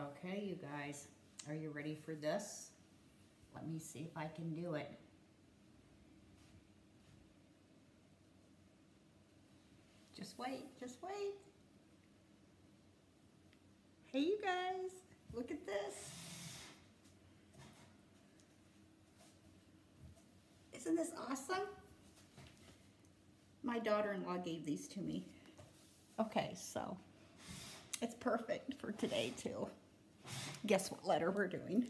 Okay, you guys, are you ready for this? Let me see if I can do it. Just wait, just wait. Hey, you guys, look at this. Isn't this awesome? My daughter-in-law gave these to me. Okay, so it's perfect for today too. Guess what letter we're doing?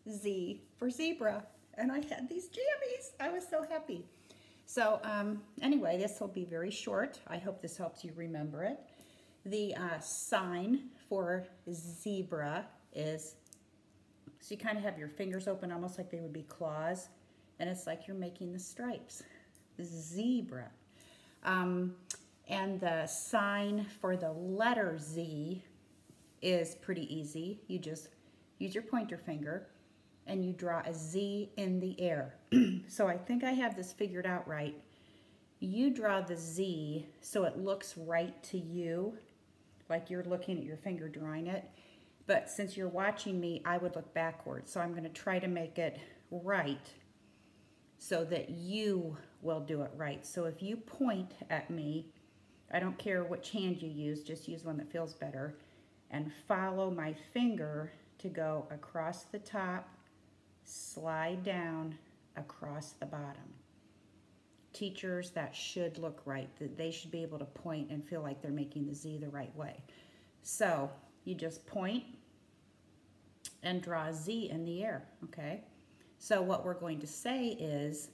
Z for zebra. And I had these jammies. I was so happy. So anyway, this will be very short. I hope this helps you remember it. The sign for zebra is, so you kind of have your fingers open almost like they would be claws. And it's like you're making the stripes. Zebra. And the sign for the letter Z is pretty easy. You just use your pointer finger and you draw a Z in the air. So I think I have this figured out right. You draw the Z so it looks right to you, like you're looking at your finger drawing it. But since you're watching me, I would look backwards. So I'm going to try to make it right so that you will do it right. So if you point at me, I don't care which hand you use, just use one that feels better, and follow my finger to go across the top, slide down, across the bottom. Teachers, that should look right. They should be able to point and feel like they're making the Z the right way. So you just point and draw a Z in the air, okay? So what we're going to say is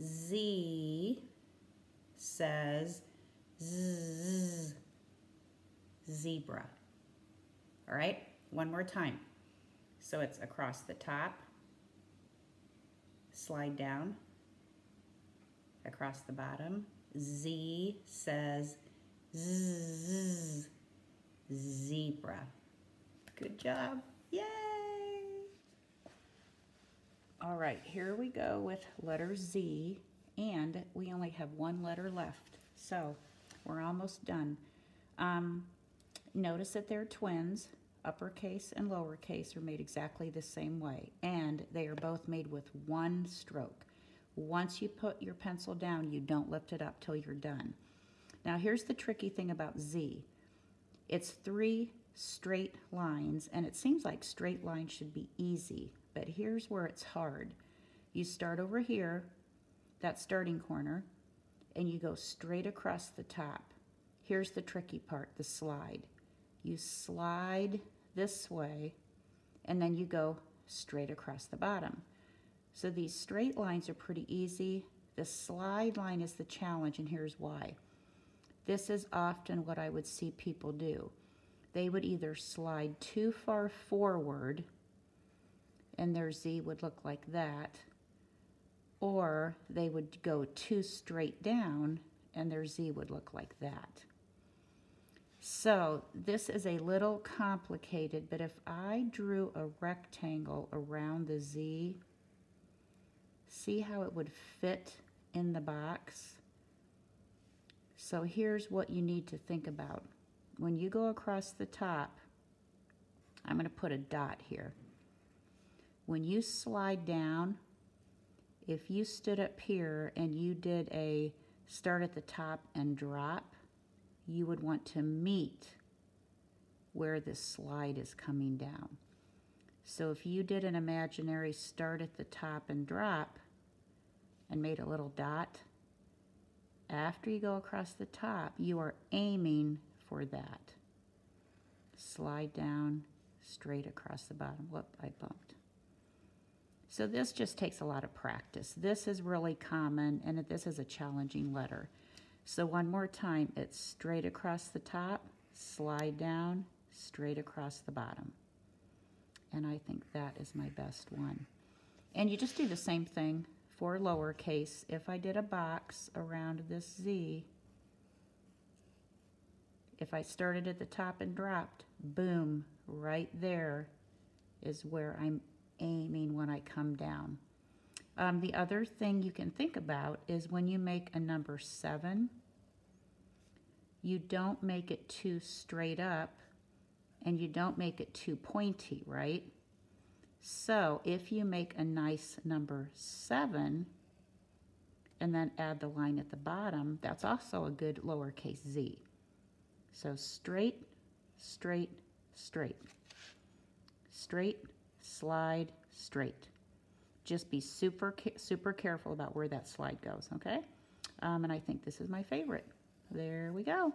Z says Z, zebra. All right, one more time. So it's across the top, slide down, across the bottom. Z says Z, zebra. Good job. Yay! All right, here we go with letter Z, and we only have one letter left, so we're almost done. Notice that they're twins. Uppercase and lowercase are made exactly the same way, and they are both made with one stroke. Once you put your pencil down, you don't lift it up till you're done. Now here's the tricky thing about Z. It's 3 straight lines, and it seems like straight lines should be easy, but here's where it's hard. You start over here, that starting corner, and you go straight across the top. Here's the tricky part, the slide. You slide this way, and then you go straight across the bottom. So these straight lines are pretty easy. The slide line is the challenge, and here's why. This is often what I would see people do. They would either slide too far forward, and their Z would look like that, or they would go too straight down, and their Z would look like that. So this is a little complicated, but if I drew a rectangle around the Z, see how it would fit in the box? So here's what you need to think about. When you go across the top, I'm going to put a dot here. When you slide down, if you stood up here and you did a start at the top and drop, you would want to meet where this slide is coming down. So if you did an imaginary start at the top and drop and made a little dot, after you go across the top, you are aiming for that. Slide down, straight across the bottom. Whoop, I bumped. So this just takes a lot of practice. This is really common, and this is a challenging letter. So one more time, it's straight across the top, slide down, straight across the bottom. And I think that is my best one. And you just do the same thing for lowercase. If I did a box around this Z, if I started at the top and dropped, boom, right there is where I'm aiming when I come down. The other thing you can think about is when you make a number 7, you don't make it too straight up. and you don't make it too pointy, right? So if you make a nice number 7 and then add the line at the bottom, that's also a good lowercase z. So straight, straight, straight. Straight, slide, straight. Just be super careful about where that slide goes, okay? And I think this is my favorite. There we go.